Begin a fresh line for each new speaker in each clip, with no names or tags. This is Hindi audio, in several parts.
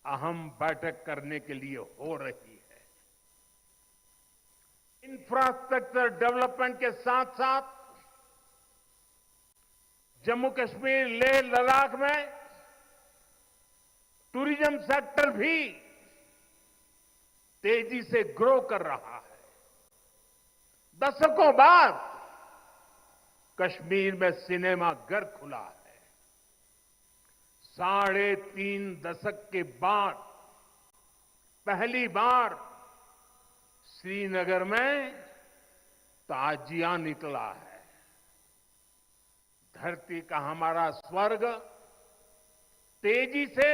अहम बैठक करने के लिए हो रही है। इंफ्रास्ट्रक्चर डेवलपमेंट के साथ साथ जम्मू कश्मीर लेह लद्दाख में टूरिज्म सेक्टर भी तेजी से ग्रो कर रहा है। दशकों बाद कश्मीर में सिनेमा घर खुला है। 3.5 दशक के बाद पहली बार श्रीनगर में ताजिया निकला है। धरती का हमारा स्वर्ग तेजी से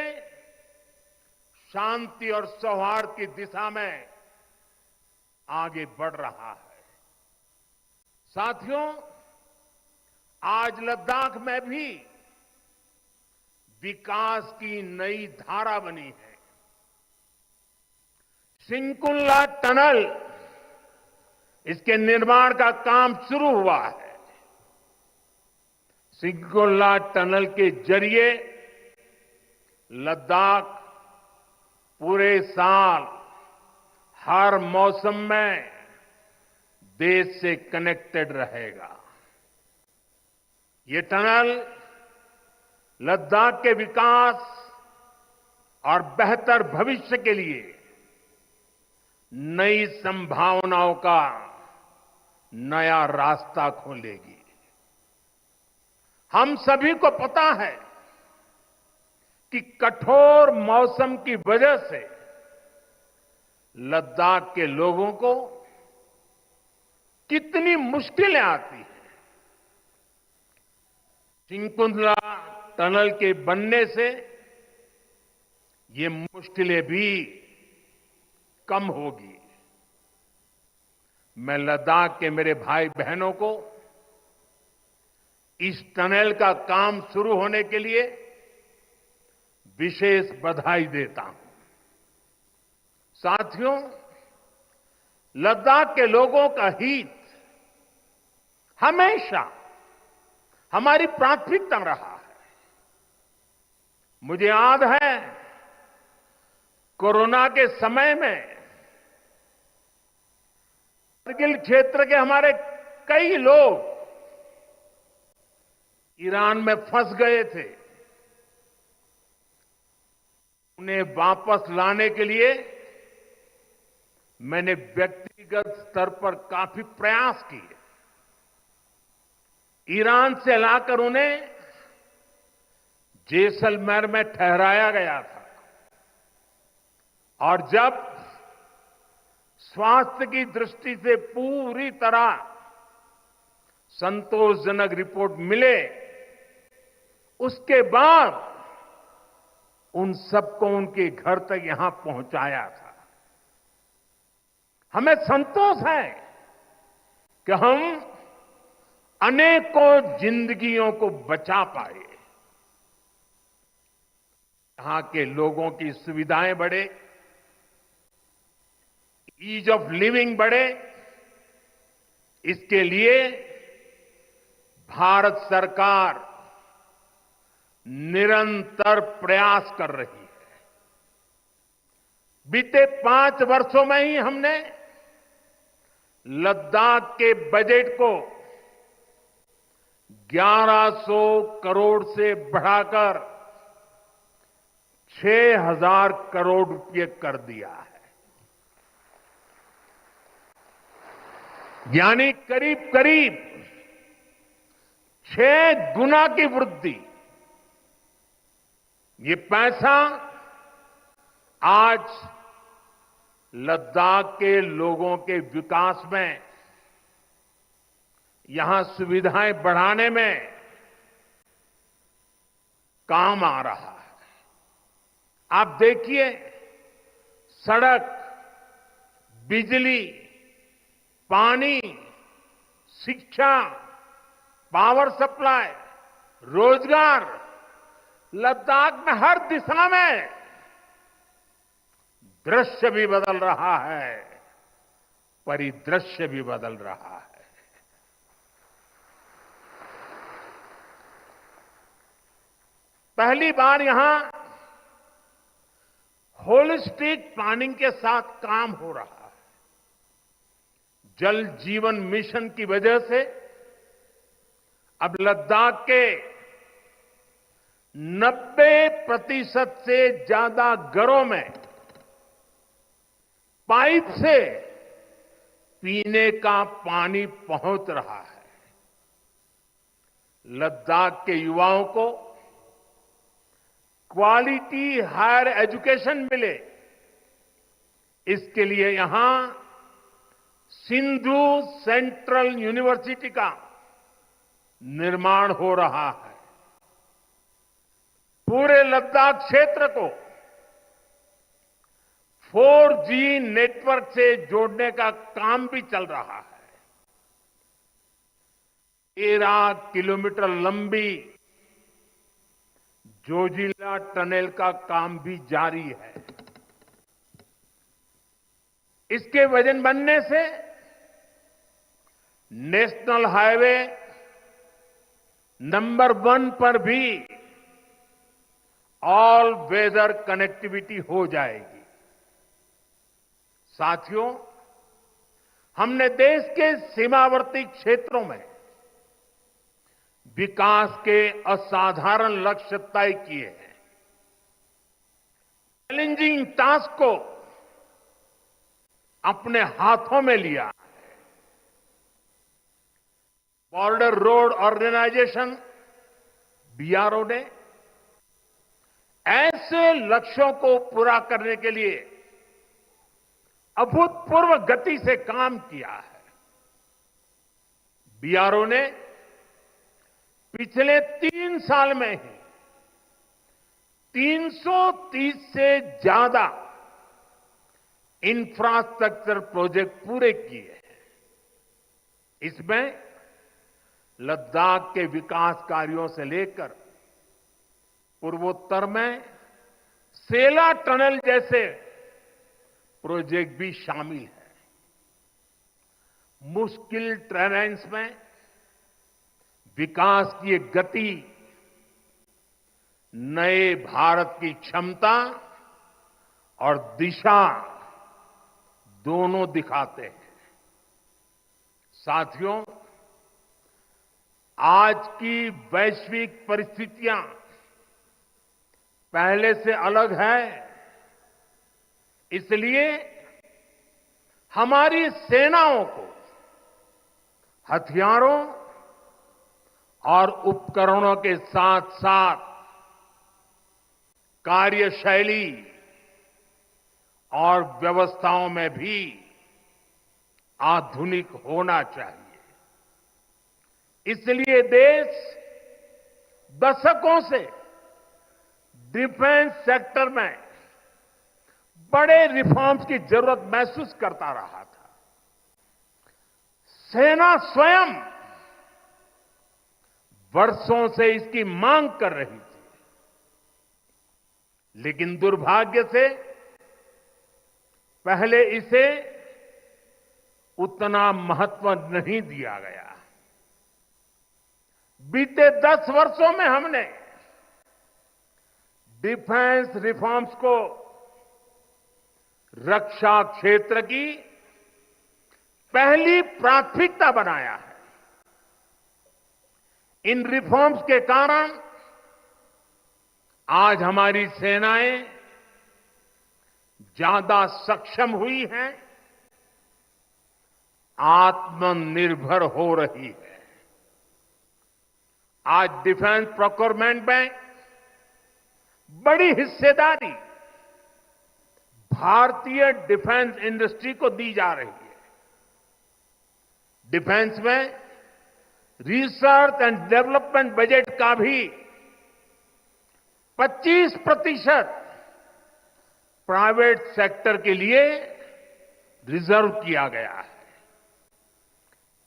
शांति और सौहार्द की दिशा में आगे बढ़ रहा है। साथियों, आज लद्दाख में भी विकास की नई धारा बनी है। सिंकुल्ला टनल, इसके निर्माण का काम शुरू हुआ है। सिंकुल्ला टनल के जरिए लद्दाख पूरे साल हर मौसम में देश से कनेक्टेड रहेगा। ये टनल लद्दाख के विकास और बेहतर भविष्य के लिए नई संभावनाओं का नया रास्ता खोलेगी। हम सभी को पता है कि कठोर मौसम की वजह से लद्दाख के लोगों को कितनी मुश्किलें आती हैं। सिंकुल्ला टनल के बनने से ये मुश्किलें भी कम होगी। मैं लद्दाख के मेरे भाई बहनों को इस टनल का काम शुरू होने के लिए विशेष बधाई देता हूं। साथियों, लद्दाख के लोगों का हित हमेशा हमारी प्राथमिकता रहा है। मुझे याद है कोरोना के समय में कारगिल क्षेत्र के हमारे कई लोग ईरान में फंस गए थे। उन्हें वापस लाने के लिए मैंने व्यक्तिगत स्तर पर काफी प्रयास किए। ईरान से लाकर उन्हें जैसलमेर में ठहराया गया था और जब स्वास्थ्य की दृष्टि से पूरी तरह संतोषजनक रिपोर्ट मिले, उसके बाद उन सबको उनके घर तक यहां पहुंचाया था। हमें संतोष है कि हम अनेकों जिंदगियों को बचा पाए। यहां के लोगों की सुविधाएं बढ़े, ईज ऑफ लिविंग बढ़े, इसके लिए भारत सरकार निरंतर प्रयास कर रही है। बीते 5 वर्षों में ही हमने लद्दाख के बजट को 1100 करोड़ से बढ़ाकर 6000 करोड़ रुपए कर दिया है। यानी करीब करीब 6 गुना की वृद्धि। ये पैसा आज लद्दाख के लोगों के विकास में, यहां सुविधाएं बढ़ाने में काम आ रहा है। आप देखिए, सड़क, बिजली, पानी, शिक्षा, पावर सप्लाई, रोजगार, लद्दाख में हर दिशा में दृश्य भी बदल रहा है, परिदृश्य भी बदल रहा है। पहली बार यहां होलिस्टिक प्लानिंग के साथ काम हो रहा है। जल जीवन मिशन की वजह से अब लद्दाख के 90% से ज्यादा घरों में पाइप से पीने का पानी पहुंच रहा है। लद्दाख के युवाओं को क्वालिटी हायर एजुकेशन मिले, इसके लिए यहां सिंधु सेंट्रल यूनिवर्सिटी का निर्माण हो रहा है। पूरे लद्दाख क्षेत्र को 4G नेटवर्क से जोड़ने का काम भी चल रहा है। 13 किलोमीटर लंबी जोजिला टनल का काम भी जारी है। इसके वजन बनने से नेशनल हाईवे नंबर 1 पर भी ऑल वेदर कनेक्टिविटी हो जाएगी। साथियों, हमने देश के सीमावर्ती क्षेत्रों में विकास के असाधारण लक्ष्य तय किए हैं। चैलेंजिंग टास्क को अपने हाथों में लिया है। बॉर्डर रोड ऑर्गेनाइजेशन बीआरओ ने ऐसे लक्ष्यों को पूरा करने के लिए अभूतपूर्व गति से काम किया है। बीआरओ ने पिछले 3 साल में ही 330 से ज्यादा इंफ्रास्ट्रक्चर प्रोजेक्ट पूरे किए हैं। इसमें लद्दाख के विकास कार्यों से लेकर पूर्वोत्तर में सेला टनल जैसे प्रोजेक्ट भी शामिल है। मुश्किल टेरेन्स में विकास की एक गति नए भारत की क्षमता और दिशा दोनों दिखाते हैं। साथियों, आज की वैश्विक परिस्थितियां पहले से अलग है। इसलिए हमारी सेनाओं को हथियारों और उपकरणों के साथ साथ कार्यशैली और व्यवस्थाओं में भी आधुनिक होना चाहिए। इसलिए देश दशकों से डिफेंस सेक्टर में बड़े रिफॉर्म्स की जरूरत महसूस करता रहा था। सेना स्वयं वर्षों से इसकी मांग कर रही थी, लेकिन दुर्भाग्य से पहले इसे उतना महत्व नहीं दिया गया। बीते 10 वर्षों में हमने डिफेंस रिफॉर्म्स को रक्षा क्षेत्र की पहली प्राथमिकता बनाया है। इन रिफॉर्म्स के कारण आज हमारी सेनाएं ज्यादा सक्षम हुई हैं, आत्मनिर्भर हो रही है। आज डिफेंस प्रोक्योरमेंट में बड़ी हिस्सेदारी भारतीय डिफेंस इंडस्ट्री को दी जा रही है। डिफेंस में रिसर्च एंड डेवलपमेंट बजट का भी 25% प्राइवेट सेक्टर के लिए रिजर्व किया गया है।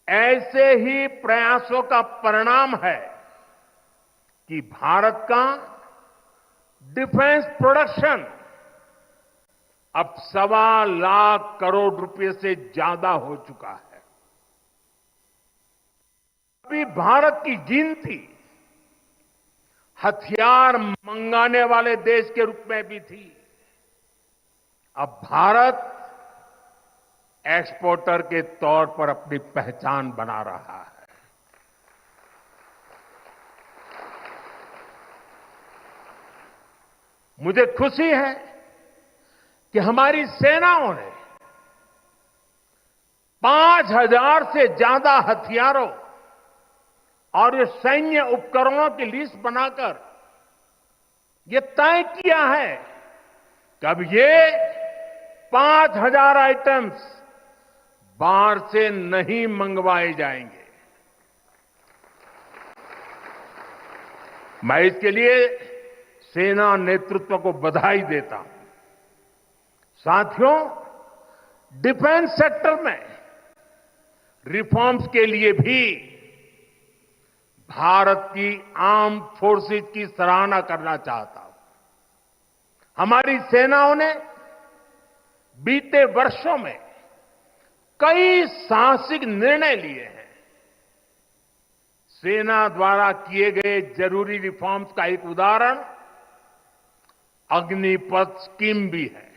ऐसे ही प्रयासों का परिणाम है कि भारत का डिफेंस प्रोडक्शन अब 1.25 लाख करोड़ रुपए से ज्यादा हो चुका है। अभी भारत की गिनती हथियार मंगाने वाले देश के रूप में भी थी, अब भारत एक्सपोर्टर के तौर पर अपनी पहचान बना रहा है। मुझे खुशी है कि हमारी सेनाओं ने 5,000 से ज्यादा हथियारों और ये सैन्य उपकरणों की लिस्ट बनाकर ये तय किया है कि अब ये 5,000 आइटम्स बाहर से नहीं मंगवाए जाएंगे। मैं इसके लिए सेना नेतृत्व को बधाई देता हूं। साथियों, डिफेंस सेक्टर में रिफॉर्म्स के लिए भी भारत की आर्म फोर्सेज की सराहना करना चाहता हूं। हमारी सेनाओं ने बीते वर्षों में कई साहसिक निर्णय लिए हैं। सेना द्वारा किए गए जरूरी रिफॉर्म्स का एक उदाहरण अग्निपथ स्कीम भी है।